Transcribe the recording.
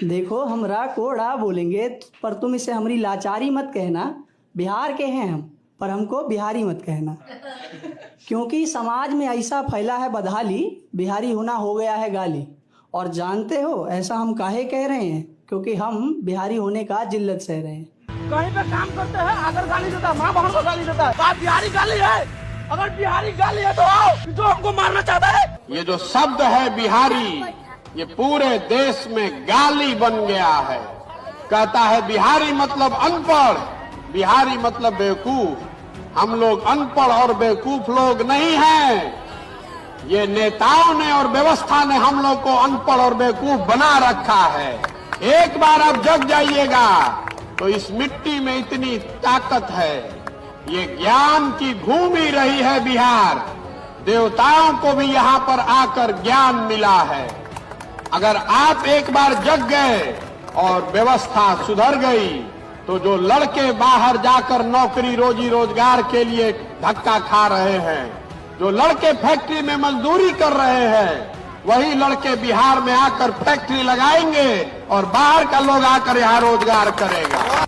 देखो हम रा को ड़ा बोलेंगे, पर तुम इसे हमारी लाचारी मत कहना। बिहार के हैं हम, पर हमको बिहारी मत कहना। क्योंकि समाज में ऐसा फैला है बदहाली, बिहारी होना हो गया है गाली। और जानते हो ऐसा हम काहे कह रहे हैं? क्योंकि हम बिहारी होने का जिल्लत सह रहे हैं। कहीं पे काम करते हैं आकर गाली देता है, माँ बहन को गाली देता है। बात बिहारी गाली है। अगर बिहारी गाली है तो आओ, जो हमको मारना चाहता है। ये जो शब्द है बिहारी, ये पूरे देश में गाली बन गया है। कहता है बिहारी मतलब अनपढ़, बिहारी मतलब बेवकूफ। हम लोग अनपढ़ और बेवकूफ लोग नहीं हैं। ये नेताओं ने और व्यवस्था ने हम लोग को अनपढ़ और बेवकूफ बना रखा है। एक बार आप जग जाइएगा तो इस मिट्टी में इतनी ताकत है। ये ज्ञान की भूमि रही है बिहार। देवताओं को भी यहाँ पर आकर ज्ञान मिला है। अगर आप एक बार जग गए और व्यवस्था सुधर गई तो जो लड़के बाहर जाकर नौकरी रोजी रोजगार के लिए धक्का खा रहे हैं, जो लड़के फैक्ट्री में मजदूरी कर रहे हैं, वही लड़के बिहार में आकर फैक्ट्री लगाएंगे और बाहर का लोग आकर यहाँ रोजगार करेगा।